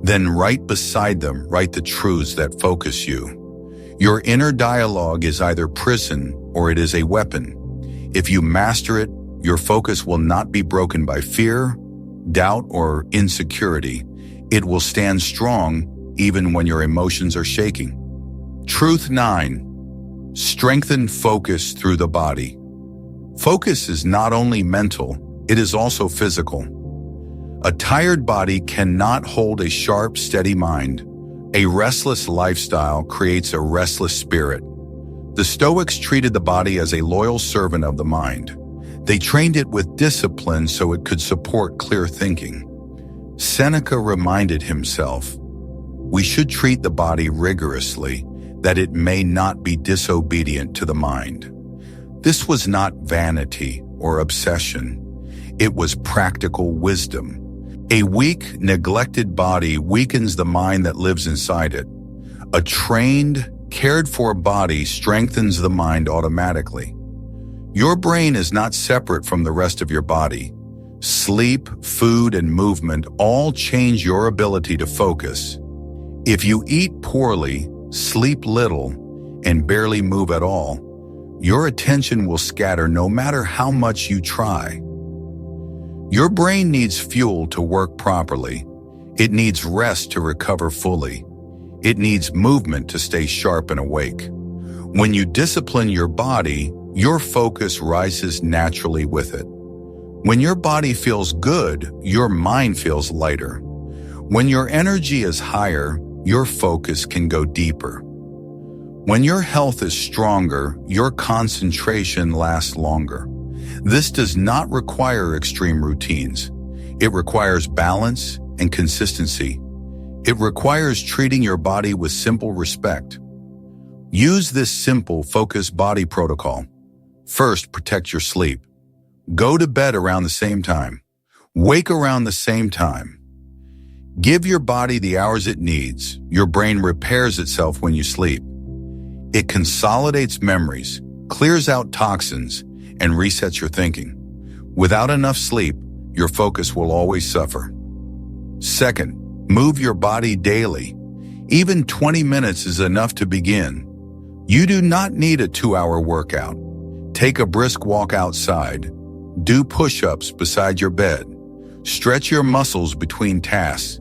Then right beside them, write the truths that focus you. Your inner dialogue is either prison or it is a weapon. If you master it, your focus will not be broken by fear, doubt, or insecurity. It will stand strong even when your emotions are shaking. Truth 9. Strengthen focus through the body. Focus is not only mental, it is also physical. A tired body cannot hold a sharp, steady mind. A restless lifestyle creates a restless spirit. The Stoics treated the body as a loyal servant of the mind. They trained it with discipline so it could support clear thinking. Seneca reminded himself, we should treat the body rigorously, that it may not be disobedient to the mind. This was not vanity or obsession. It was practical wisdom. A weak, neglected body weakens the mind that lives inside it. A trained, cared-for body strengthens the mind automatically. Your brain is not separate from the rest of your body. Sleep, food, and movement all change your ability to focus. If you eat poorly, sleep little, and barely move at all, your attention will scatter no matter how much you try. Your brain needs fuel to work properly. It needs rest to recover fully. It needs movement to stay sharp and awake. When you discipline your body, your focus rises naturally with it. When your body feels good, your mind feels lighter. When your energy is higher, your focus can go deeper. When your health is stronger, your concentration lasts longer. This does not require extreme routines. It requires balance and consistency. It requires treating your body with simple respect. Use this simple focus body protocol. First, protect your sleep. Go to bed around the same time. Wake around the same time. Give your body the hours it needs. Your brain repairs itself when you sleep. It consolidates memories, clears out toxins, and resets your thinking. Without enough sleep, your focus will always suffer. Second, move your body daily. Even 20 minutes is enough to begin. You do not need a 2-hour workout. Take a brisk walk outside. Do push-ups beside your bed. Stretch your muscles between tasks.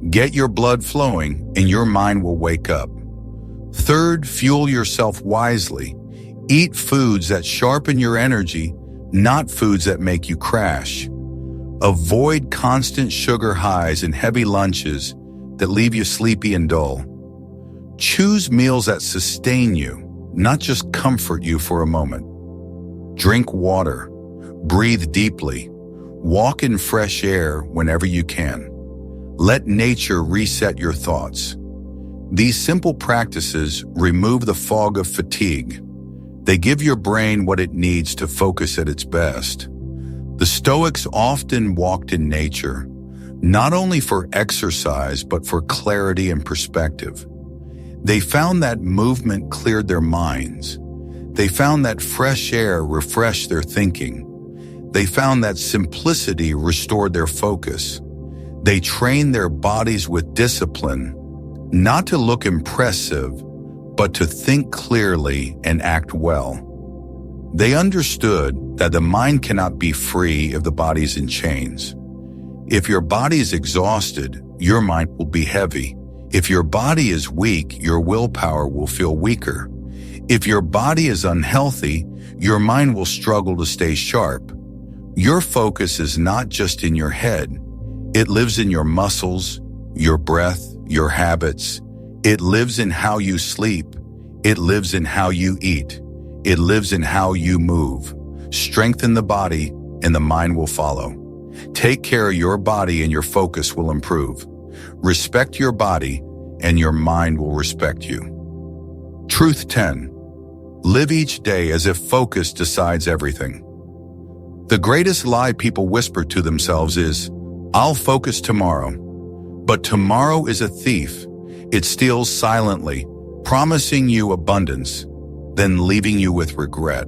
Get your blood flowing and your mind will wake up. Third, fuel yourself wisely. Eat foods that sharpen your energy, not foods that make you crash. Avoid constant sugar highs and heavy lunches that leave you sleepy and dull. Choose meals that sustain you, not just comfort you for a moment. Drink water. Breathe deeply. Walk in fresh air whenever you can. Let nature reset your thoughts. These simple practices remove the fog of fatigue. They give your brain what it needs to focus at its best. The Stoics often walked in nature, not only for exercise, but for clarity and perspective. They found that movement cleared their minds. They found that fresh air refreshed their thinking. They found that simplicity restored their focus. They trained their bodies with discipline, not to look impressive, but to think clearly and act well. They understood that the mind cannot be free if the body is in chains. If your body is exhausted, your mind will be heavy. If your body is weak, your willpower will feel weaker. If your body is unhealthy, your mind will struggle to stay sharp. Your focus is not just in your head. It lives in your muscles, your breath, your habits. It lives in how you sleep. It lives in how you eat. It lives in how you move. Strengthen the body and the mind will follow. Take care of your body and your focus will improve. Respect your body and your mind will respect you. Truth 10. Live each day as if focus decides everything. The greatest lie people whisper to themselves is, "I'll focus tomorrow." But tomorrow is a thief. It steals silently, promising you abundance, then leaving you with regret.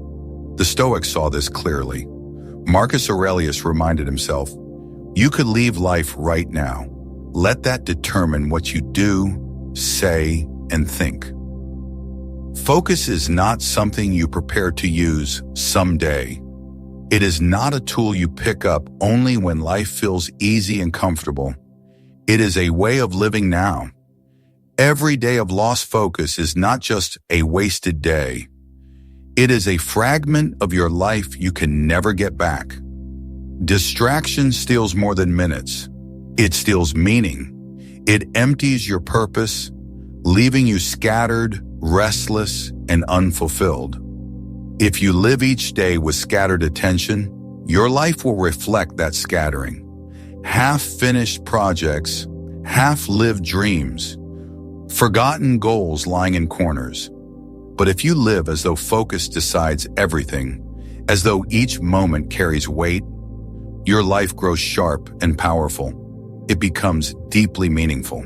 The Stoics saw this clearly. Marcus Aurelius reminded himself, "You could leave life right now. Let that determine what you do, say, and think." Focus is not something you prepare to use someday. It is not a tool you pick up only when life feels easy and comfortable. It is a way of living now. Every day of lost focus is not just a wasted day. It is a fragment of your life you can never get back. Distraction steals more than minutes. It steals meaning. It empties your purpose, leaving you scattered, restless, and unfulfilled. If you live each day with scattered attention, your life will reflect that scattering. Half-finished projects, half-lived dreams, forgotten goals lying in corners. But if you live as though focus decides everything, as though each moment carries weight, your life grows sharp and powerful. It becomes deeply meaningful.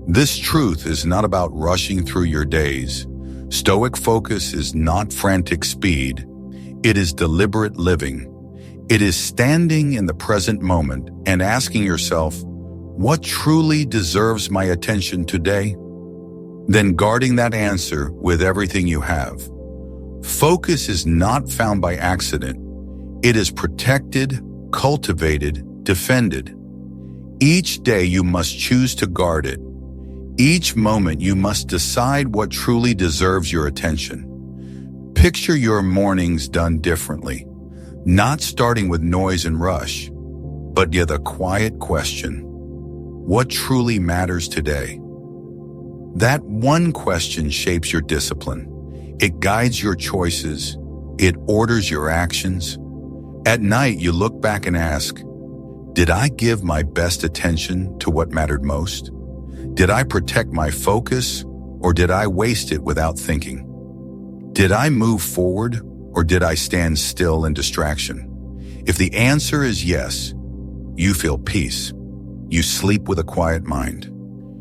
This truth is not about rushing through your days. Stoic focus is not frantic speed. It is deliberate living. It is standing in the present moment and asking yourself, what truly deserves my attention today? Then guarding that answer with everything you have. Focus is not found by accident. It is protected, cultivated, defended. Each day you must choose to guard it. Each moment you must decide what truly deserves your attention. Picture your mornings done differently, not starting with noise and rush, but with a quiet question. What truly matters today? That one question shapes your discipline. It guides your choices. It orders your actions. At night, you look back and ask, did I give my best attention to what mattered most? Did I protect my focus or did I waste it without thinking? Did I move forward, or did I stand still in distraction? If the answer is yes, you feel peace. You sleep with a quiet mind.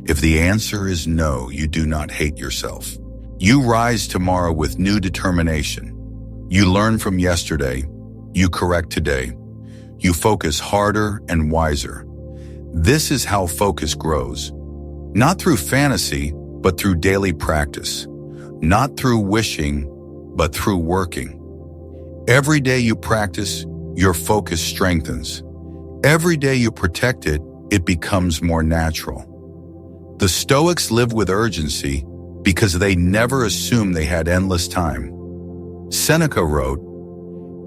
If the answer is no, you do not hate yourself. You rise tomorrow with new determination. You learn from yesterday. You correct today. You focus harder and wiser. This is how focus grows. Not through fantasy, but through daily practice. Not through wishing, but through working. Every day you practice, your focus strengthens. Every day you protect it, it becomes more natural. The Stoics live with urgency because they never assumed they had endless time. Seneca wrote,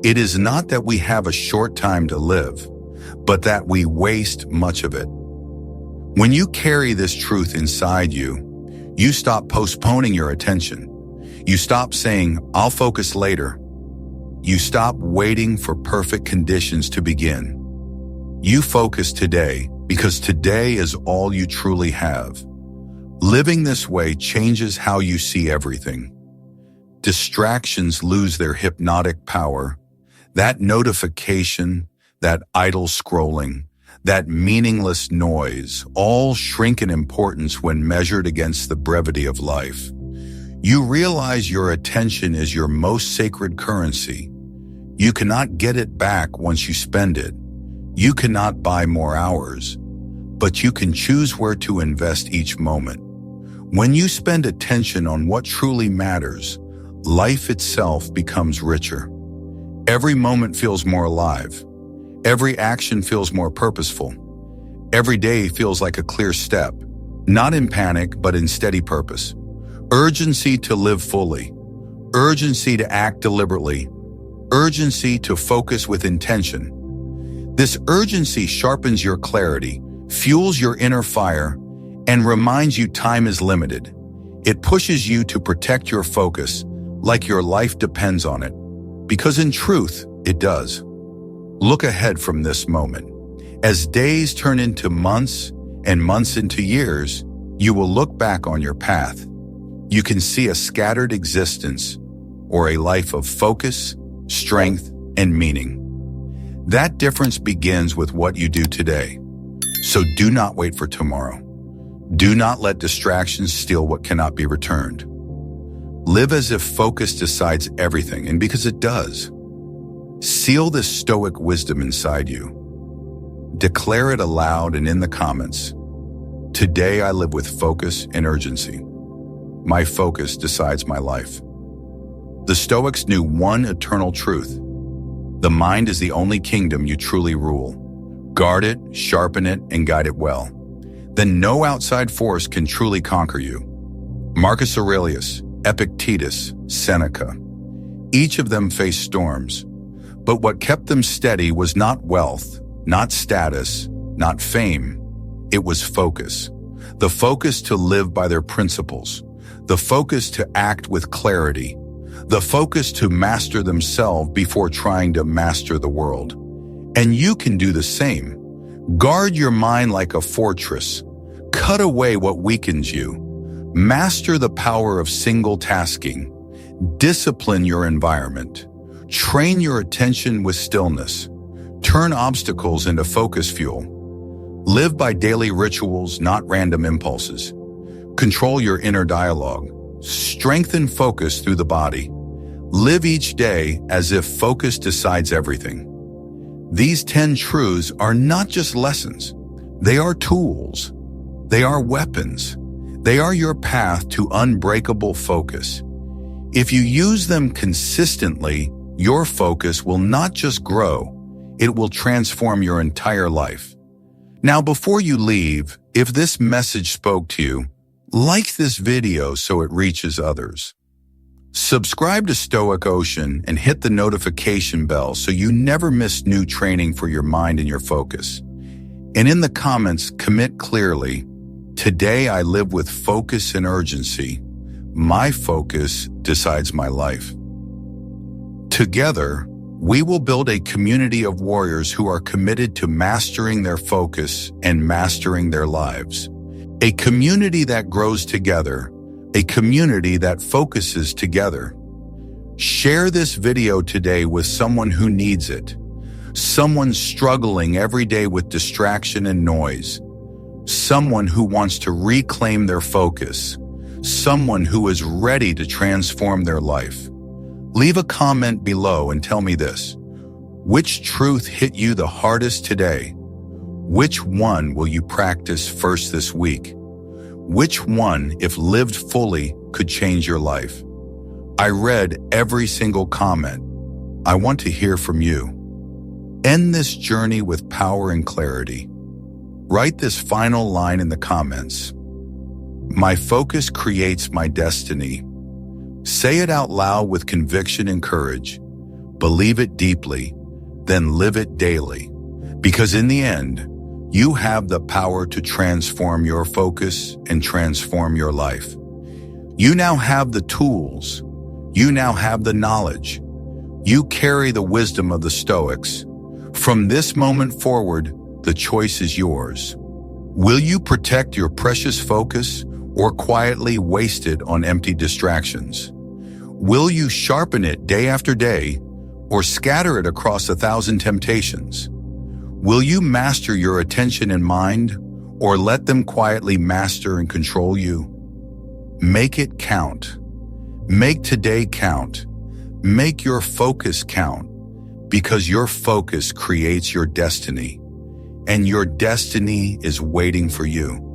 "It is not that we have a short time to live, but that we waste much of it." When you carry this truth inside you, you stop postponing your attention. You stop saying, "I'll focus later." You stop waiting for perfect conditions to begin. You focus today because today is all you truly have. Living this way changes how you see everything. Distractions lose their hypnotic power. That notification, that idle scrolling, that meaningless noise all shrink in importance when measured against the brevity of life. You realize your attention is your most sacred currency. You cannot get it back once you spend it. You cannot buy more hours, but you can choose where to invest each moment. When you spend attention on what truly matters, life itself becomes richer. Every moment feels more alive. Every action feels more purposeful. Every day feels like a clear step, not in panic, but in steady purpose. Urgency to live fully. Urgency to act deliberately. Urgency to focus with intention. This urgency sharpens your clarity, fuels your inner fire, and reminds you time is limited. It pushes you to protect your focus like your life depends on it, because in truth, it does. Look ahead from this moment. As days turn into months and months into years, you will look back on your path. You can see a scattered existence or a life of focus, strength, and meaning. That difference begins with what you do today. So do not wait for tomorrow. Do not let distractions steal what cannot be returned. Live as if focus decides everything, and because it does. Seal this Stoic wisdom inside you. Declare it aloud and in the comments. Today I live with focus and urgency. My focus decides my life. The Stoics knew one eternal truth. The mind is the only kingdom you truly rule. Guard it, sharpen it, and guide it well. Then no outside force can truly conquer you. Marcus Aurelius, Epictetus, Seneca. Each of them faced storms. But what kept them steady was not wealth, not status, not fame. It was focus. The focus to live by their principles. The focus to act with clarity. The focus to master themselves before trying to master the world. And you can do the same. Guard your mind like a fortress. Cut away what weakens you. Master the power of single tasking. Discipline your environment. Train your attention with stillness. Turn obstacles into focus fuel. Live by daily rituals, not random impulses. Control your inner dialogue. Strengthen focus through the body. Live each day as if focus decides everything. These 10 truths are not just lessons. They are tools. They are weapons. They are your path to unbreakable focus. If you use them consistently, your focus will not just grow, it will transform your entire life. Now, before you leave, if this message spoke to you, like this video so it reaches others. Subscribe to Stoic Ocean and hit the notification bell so you never miss new training for your mind and your focus. And in the comments, commit clearly, today I live with focus and urgency. My focus decides my life. Together, we will build a community of warriors who are committed to mastering their focus and mastering their lives. A community that grows together, a community that focuses together. Share this video today with someone who needs it, someone struggling every day with distraction and noise, someone who wants to reclaim their focus, someone who is ready to transform their life. Leave a comment below and tell me this. Which truth hit you the hardest today? Which one will you practice first this week? Which one, if lived fully, could change your life? I read every single comment. I want to hear from you. End this journey with power and clarity. Write this final line in the comments. My focus creates my destiny. Say it out loud with conviction and courage. Believe it deeply, then live it daily. Because in the end, you have the power to transform your focus and transform your life. You now have the tools. You now have the knowledge. You carry the wisdom of the Stoics. From this moment forward, the choice is yours. Will you protect your precious focus or quietly waste it on empty distractions? Will you sharpen it day after day or scatter it across 1,000 temptations? Will you master your attention and mind or let them quietly master and control you? Make it count. Make today count. Make your focus count, because your focus creates your destiny, and your destiny is waiting for you.